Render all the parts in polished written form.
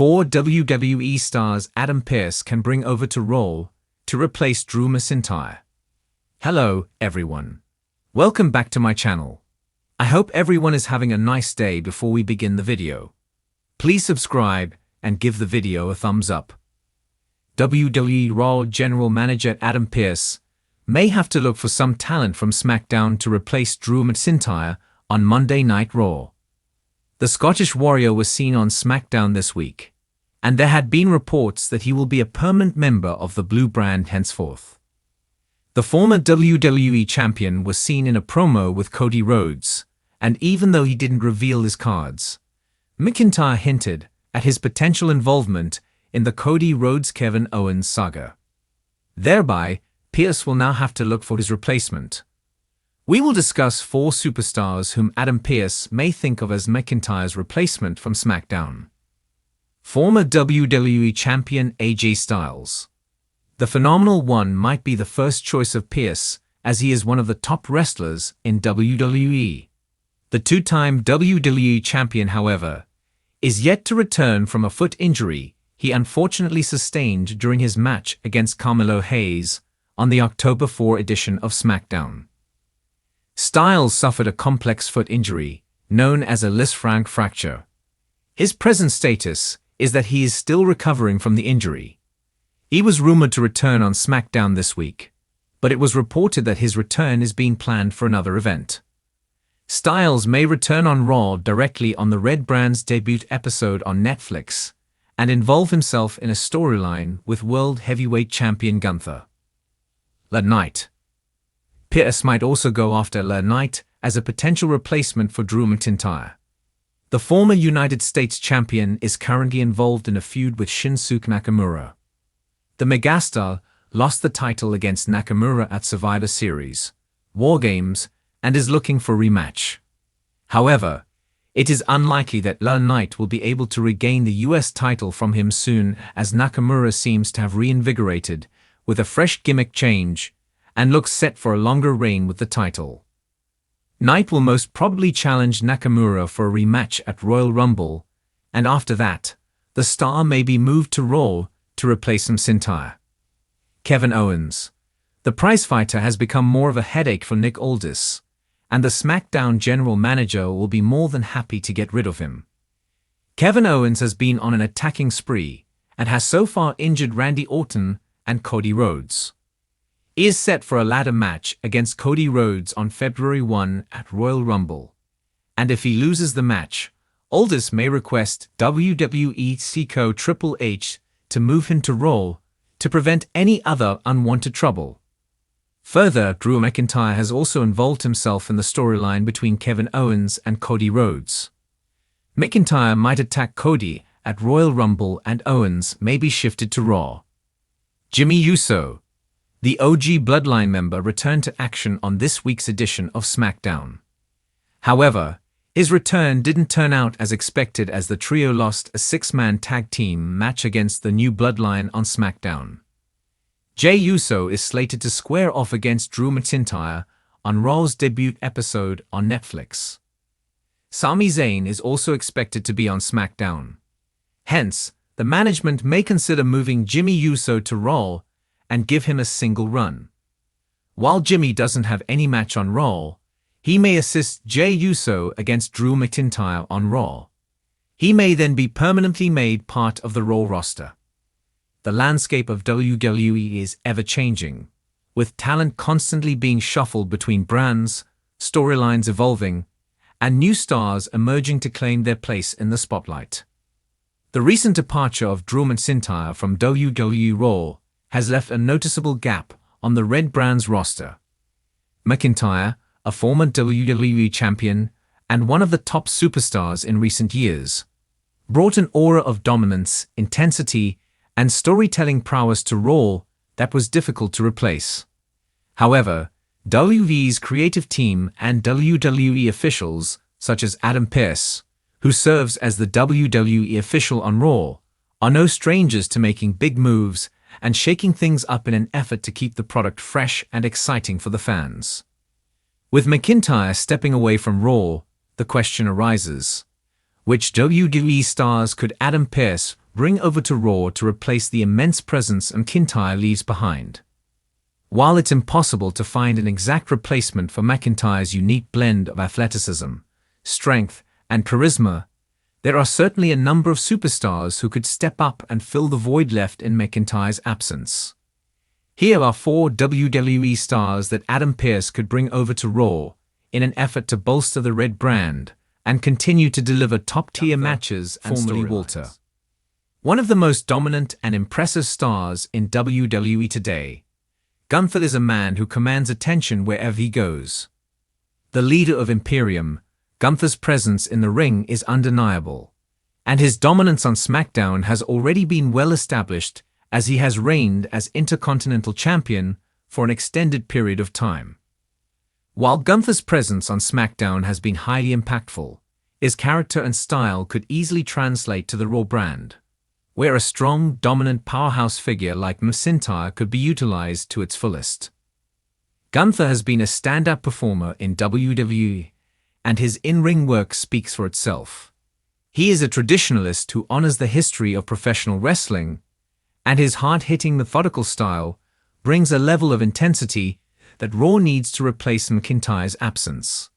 4 WWE stars Adam Pearce can bring over to Raw to replace Drew McIntyre. Hello, everyone. Welcome back to my channel. I hope everyone is having a nice day before we begin the video. Please subscribe and give the video a thumbs up. WWE Raw General Manager Adam Pearce may have to look for some talent from SmackDown to replace Drew McIntyre on Monday Night Raw. The Scottish Warrior was seen on SmackDown this week, and there had been reports that he will be a permanent member of the Blue brand henceforth. The former WWE Champion was seen in a promo with Cody Rhodes, and even though he didn't reveal his cards, McIntyre hinted at his potential involvement in the Cody Rhodes-Kevin Owens saga. Thereby, Pearce will now have to look for his replacement. We will discuss 4 superstars whom Adam Pearce may think of as McIntyre's replacement from SmackDown. Former WWE Champion AJ Styles. The Phenomenal One might be the first choice of Pearce, as he is one of the top wrestlers in WWE. The 2-time WWE Champion, however, is yet to return from a foot injury he unfortunately sustained during his match against Carmelo Hayes on the October 4 edition of SmackDown. Styles suffered a complex foot injury, known as a Lisfranc fracture. His present status is that he is still recovering from the injury. He was rumored to return on SmackDown this week, but it was reported that his return is being planned for another event. Styles may return on Raw directly on the Red Brand's debut episode on Netflix and involve himself in a storyline with World Heavyweight Champion Gunther. LA Knight. Pearce might also go after LA Knight as a potential replacement for Drew McIntyre. The former United States Champion is currently involved in a feud with Shinsuke Nakamura. The megastar lost the title against Nakamura at Survivor Series, War Games, and is looking for a rematch. However, it is unlikely that LA Knight will be able to regain the US title from him soon, as Nakamura seems to have reinvigorated with a fresh gimmick change and looks set for a longer reign with the title. Knight will most probably challenge Nakamura for a rematch at Royal Rumble, and after that, the star may be moved to Raw to replace McIntyre. Kevin Owens. The prizefighter has become more of a headache for Nick Aldis, and the SmackDown general manager will be more than happy to get rid of him. Kevin Owens has been on an attacking spree and has so far injured Randy Orton and Cody Rhodes. He is set for a ladder match against Cody Rhodes on February 1 at Royal Rumble, and if he loses the match, Aldis may request WWE CEO Triple H to move him to Raw to prevent any other unwanted trouble. Further, Drew McIntyre has also involved himself in the storyline between Kevin Owens and Cody Rhodes. McIntyre might attack Cody at Royal Rumble and Owens may be shifted to Raw. Jimmy Uso. The OG Bloodline member returned to action on this week's edition of SmackDown. However, his return didn't turn out as expected, as the trio lost a 6-man tag team match against the New Bloodline on SmackDown. Jey Uso is slated to square off against Drew McIntyre on Raw's debut episode on Netflix. Sami Zayn is also expected to be on SmackDown. Hence, the management may consider moving Jimmy Uso to Raw and give him a single run. While Jimmy doesn't have any match on Raw, he may assist Jey Uso against Drew McIntyre on Raw. He may then be permanently made part of the Raw roster. The landscape of WWE is ever-changing, with talent constantly being shuffled between brands, storylines evolving, and new stars emerging to claim their place in the spotlight. The recent departure of Drew McIntyre from WWE Raw has left a noticeable gap on the Red Brand's roster. McIntyre, a former WWE champion and one of the top superstars in recent years, brought an aura of dominance, intensity, and storytelling prowess to Raw that was difficult to replace. However, WWE's creative team and WWE officials, such as Adam Pearce, who serves as the WWE official on Raw, are no strangers to making big moves and shaking things up in an effort to keep the product fresh and exciting for the fans. With McIntyre stepping away from Raw, the question arises: which WWE stars could Adam Pearce bring over to Raw to replace the immense presence McIntyre leaves behind. While it's impossible to find an exact replacement for McIntyre's unique blend of athleticism, strength, and charisma, there are certainly a number of superstars who could step up and fill the void left in McIntyre's absence. Here are 4 WWE stars that Adam Pearce could bring over to Raw in an effort to bolster the Red brand and continue to deliver top-tier matches and storylines. Walter. One of the most dominant and impressive stars in WWE today, Gunther is a man who commands attention wherever he goes. The leader of Imperium, Gunther's presence in the ring is undeniable, and his dominance on SmackDown has already been well established as he has reigned as Intercontinental Champion for an extended period of time. While Gunther's presence on SmackDown has been highly impactful, his character and style could easily translate to the Raw brand, where a strong, dominant powerhouse figure like McIntyre could be utilized to its fullest. Gunther has been a stand-up performer in WWE, and his in-ring work speaks for itself. He is a traditionalist who honors the history of professional wrestling, and his hard-hitting methodical style brings a level of intensity that Raw needs to replace McIntyre's absence.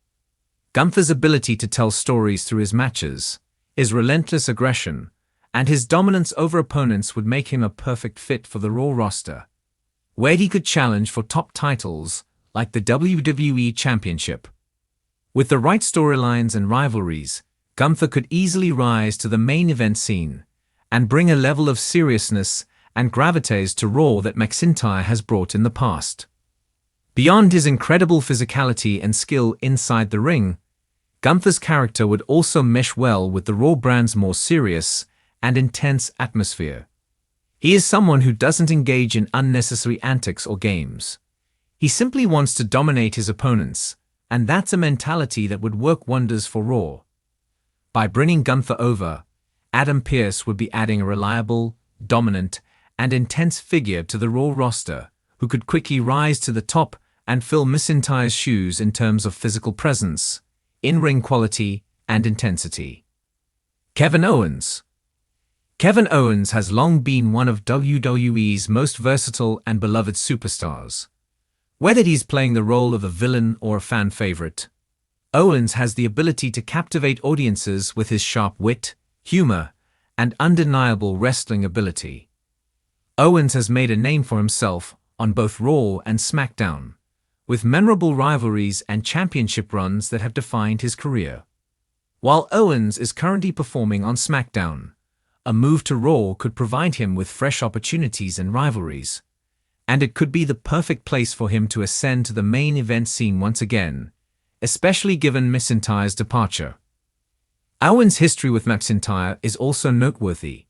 Gunther's ability to tell stories through his matches, his relentless aggression, and his dominance over opponents would make him a perfect fit for the Raw roster, where he could challenge for top titles like the WWE Championship. With the right storylines and rivalries, Gunther could easily rise to the main event scene and bring a level of seriousness and gravitas to Raw that McIntyre has brought in the past. Beyond his incredible physicality and skill inside the ring, Gunther's character would also mesh well with the Raw brand's more serious and intense atmosphere. He is someone who doesn't engage in unnecessary antics or games. He simply wants to dominate his opponents, and that's a mentality that would work wonders for Raw. By bringing Gunther over, Adam Pearce would be adding a reliable, dominant, and intense figure to the Raw roster who could quickly rise to the top and fill McIntyre's shoes in terms of physical presence, in-ring quality, and intensity. Kevin Owens. Kevin Owens has long been one of WWE's most versatile and beloved superstars. Whether he's playing the role of a villain or a fan favorite, Owens has the ability to captivate audiences with his sharp wit, humor, and undeniable wrestling ability. Owens has made a name for himself on both Raw and SmackDown, with memorable rivalries and championship runs that have defined his career. While Owens is currently performing on SmackDown, a move to Raw could provide him with fresh opportunities and rivalries, and it could be the perfect place for him to ascend to the main event scene once again, especially given McIntyre's departure. Owens' history with McIntyre is also noteworthy,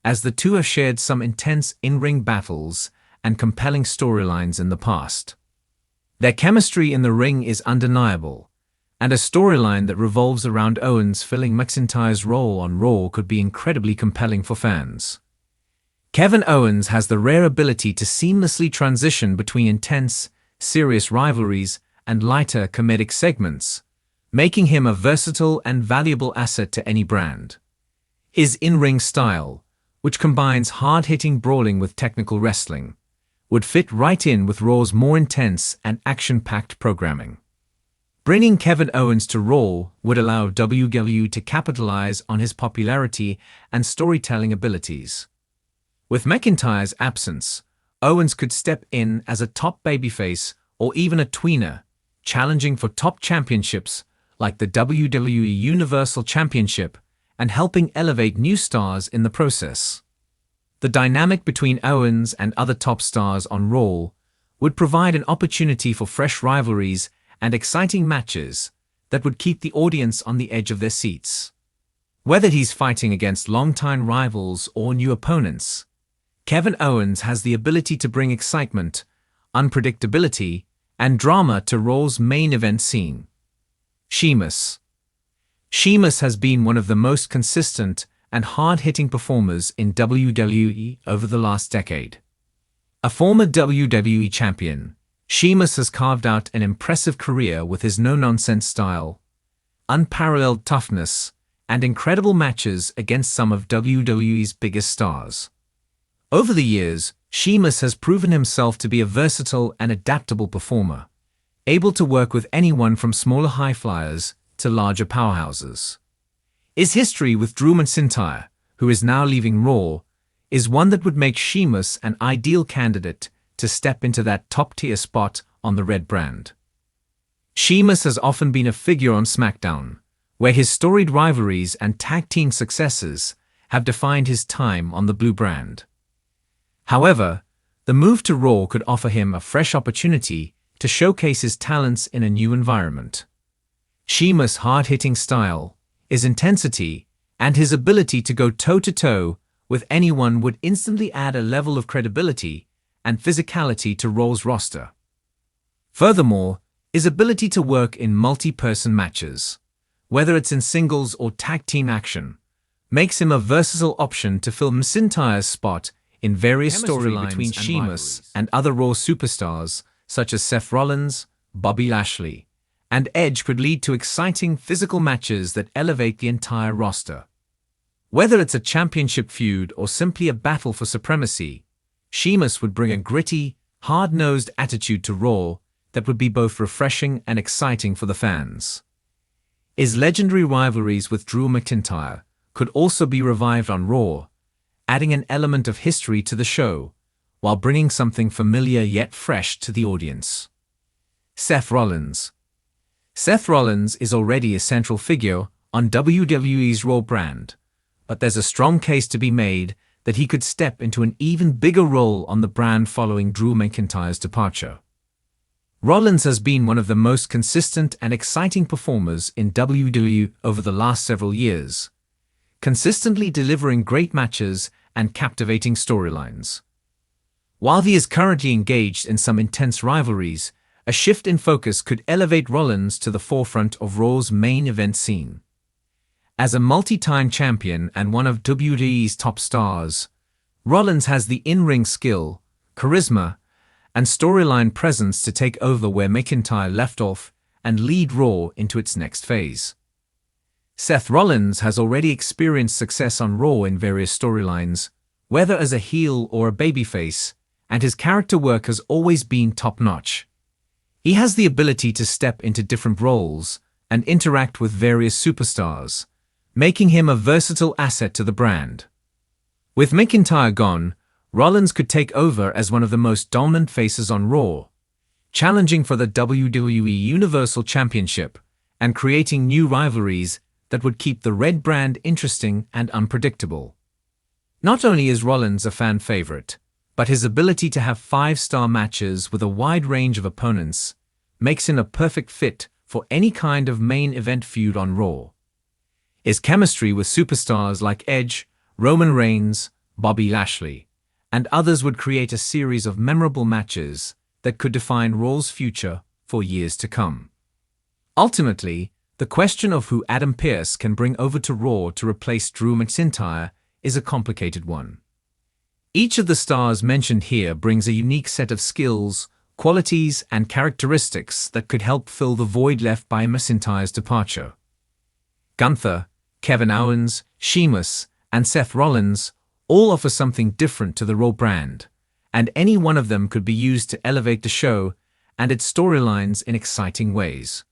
as the two have shared some intense in-ring battles and compelling storylines in the past. Their chemistry in the ring is undeniable, and a storyline that revolves around Owens filling McIntyre's role on Raw could be incredibly compelling for fans. Kevin Owens has the rare ability to seamlessly transition between intense, serious rivalries and lighter comedic segments, making him a versatile and valuable asset to any brand. His in-ring style, which combines hard-hitting brawling with technical wrestling, would fit right in with Raw's more intense and action-packed programming. Bringing Kevin Owens to Raw would allow WWE to capitalize on his popularity and storytelling abilities. With McIntyre's absence, Owens could step in as a top babyface or even a tweener, challenging for top championships like the WWE Universal Championship and helping elevate new stars in the process. The dynamic between Owens and other top stars on Raw would provide an opportunity for fresh rivalries and exciting matches that would keep the audience on the edge of their seats. Whether he's fighting against longtime rivals or new opponents, Kevin Owens has the ability to bring excitement, unpredictability, and drama to Raw's main event scene. Sheamus. Sheamus has been one of the most consistent and hard-hitting performers in WWE over the last decade. A former WWE champion, Sheamus has carved out an impressive career with his no-nonsense style, unparalleled toughness, and incredible matches against some of WWE's biggest stars. Over the years, Sheamus has proven himself to be a versatile and adaptable performer, able to work with anyone from smaller high flyers to larger powerhouses. His history with Drew McIntyre, who is now leaving Raw, is one that would make Sheamus an ideal candidate to step into that top-tier spot on the Red brand. Sheamus has often been a figure on SmackDown, where his storied rivalries and tag team successes have defined his time on the Blue brand. However, the move to Raw could offer him a fresh opportunity to showcase his talents in a new environment. Sheamus' hard-hitting style, his intensity, and his ability to go toe-to-toe with anyone would instantly add a level of credibility and physicality to Raw's roster. Furthermore, his ability to work in multi-person matches, whether it's in singles or tag team action, makes him a versatile option to fill McIntyre's spot in various storylines between Sheamus and other Raw superstars such as Seth Rollins, Bobby Lashley, and Edge could lead to exciting physical matches that elevate the entire roster. Whether it's a championship feud or simply a battle for supremacy, Sheamus would bring a gritty, hard-nosed attitude to Raw that would be both refreshing and exciting for the fans. His legendary rivalries with Drew McIntyre could also be revived on Raw, adding an element of history to the show, while bringing something familiar yet fresh to the audience. Seth Rollins. Seth Rollins is already a central figure on WWE's Raw brand, but there's a strong case to be made that he could step into an even bigger role on the brand following Drew McIntyre's departure. Rollins has been one of the most consistent and exciting performers in WWE over the last several years, consistently delivering great matches and captivating storylines. While he is currently engaged in some intense rivalries, a shift in focus could elevate Rollins to the forefront of Raw's main event scene. As a multi-time champion and one of WWE's top stars, Rollins has the in-ring skill, charisma, and storyline presence to take over where McIntyre left off and lead Raw into its next phase. Seth Rollins has already experienced success on Raw in various storylines, whether as a heel or a babyface, and his character work has always been top-notch. He has the ability to step into different roles and interact with various superstars, making him a versatile asset to the brand. With McIntyre gone, Rollins could take over as one of the most dominant faces on Raw, challenging for the WWE Universal Championship and creating new rivalries that would keep the Red brand interesting and unpredictable. Not only is Rollins a fan favorite, but his ability to have 5-star matches with a wide range of opponents makes him a perfect fit for any kind of main event feud on Raw. His chemistry with superstars like Edge, Roman Reigns, Bobby Lashley, and others would create a series of memorable matches that could define Raw's future for years to come. Ultimately, the question of who Adam Pearce can bring over to Raw to replace Drew McIntyre is a complicated one. Each of the stars mentioned here brings a unique set of skills, qualities, and characteristics that could help fill the void left by McIntyre's departure. Gunther, Kevin Owens, Sheamus, and Seth Rollins all offer something different to the Raw brand, and any one of them could be used to elevate the show and its storylines in exciting ways.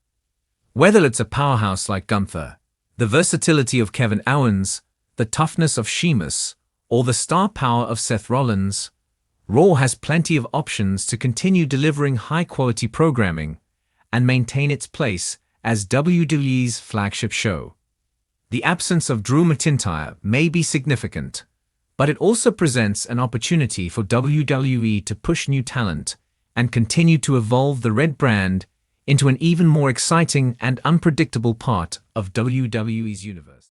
Whether it's a powerhouse like Gunther, the versatility of Kevin Owens, the toughness of Sheamus, or the star power of Seth Rollins, Raw has plenty of options to continue delivering high-quality programming and maintain its place as WWE's flagship show. The absence of Drew McIntyre may be significant, but it also presents an opportunity for WWE to push new talent and continue to evolve the Red brand into an even more exciting and unpredictable part of WWE's universe.